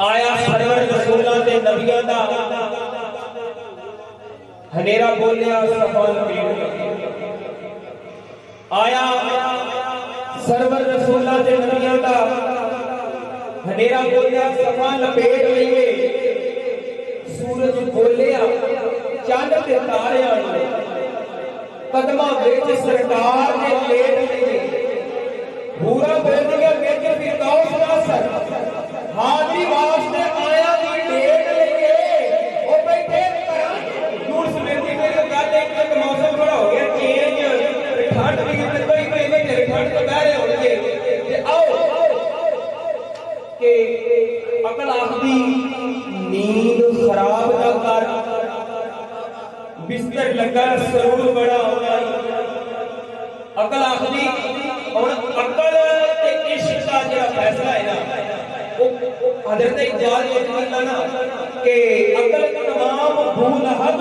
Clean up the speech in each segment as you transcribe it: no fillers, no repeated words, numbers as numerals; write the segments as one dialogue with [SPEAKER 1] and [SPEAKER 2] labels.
[SPEAKER 1] आया सरवर रसूलां ते नबियां दा हनेरा बोलिया सफल आया सरवर रसूलां ते नबियां दा हनेरा बोलिया सफा लपेट लईए सूरज बोलिया चंद ते तारियां कदमां विच सरकार ने लेट लईए पूरा बोलिया विच फिरदौस दा सर हाजी वास्ते आया दी डेट लेके ओ बैठे दूर समेती मेरे गल एक मौसम थोड़ा हो गया चेंज ठंड भी ते कोई तेरे ठंड तो बह रहे होंगे ते आओ के अकल आखदी नींद खराब ना कर बिस्तर लगा सरूर बड़ा होना अकल आखदी और अकल ते इश्क का जो फैसला है ना हजरत इकबाल ये कहना ना कि अकल तमाम भूल हद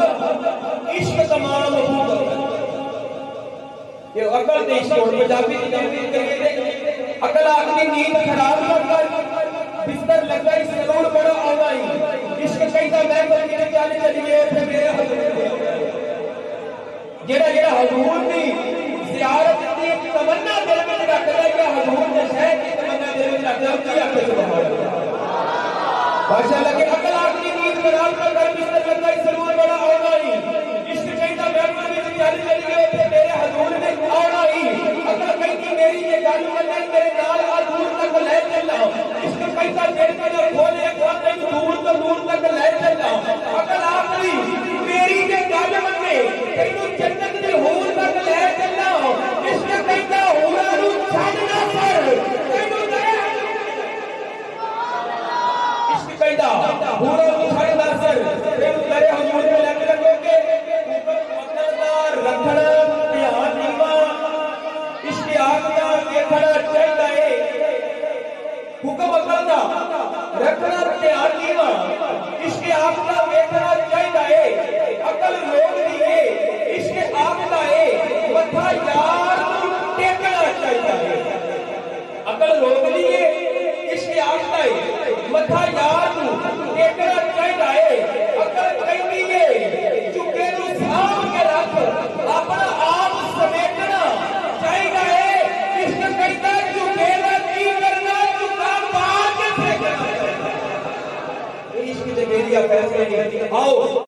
[SPEAKER 1] इश्क तमाम भूल ये अकल देश को पंजाबी की तफसीर करिए दे अकल आखदी नींद खराब ना कर बिस्तर लगा सरूर बड़ा आवा इश्क कहता मैं बल्कि चल चलिए फिर मेरे हजूर जेड़ा जेड़ा हजूर दी ज़ियारत दी एक तमन्ना दिल में रखदा है कि हजूर दे शहर की तमन्ना दिल में रखदा है की आखे सुभान अल्लाह माशाअल्लाह के अकल आखदी नींद खराब ना कर बिस्तर लगा सरूर बड़ा आवा इश्क कहता मैं बल्कि चल चलिए फिर मेरे हजूर ने आना अकल कहती मेरी ये गल मन्ने तेरे नाल हजूर तक ले चलना इश्क कहता दिल का खोले खोले दूर तक ले चलना अकल आखदी मेरी ये गल मन्ने तेनू जन्नत दी हूर तक ले चलना इश्क कहता हूरां नू छड्ड ना कर तेनू दया इश्क कहता हूरां नू छड्ड ना कर तेनू तेरे हजूर में लग लगोगे मकरदार रखना ध्यान नीवा इश्क आखदा देखना चाहिदा है हुक्म अकल दा रखना ध्यान नीवा इश्क आखदा देखना चाहिदा है अकल रोक दी है इश्क आखदा है मथा यार नू टेकना चाहिदा है अकल रोक दी है इश्क आखदा है मथा यार नू टेकना चाहिदा है अकल कहदी है झुके नू साफ के रख अपना आप समेटना चाहिदा है इश्क कहदा झुके दा की करना झुका पा के फेंकना इश्क दे मेरी फैसले नहीं आओ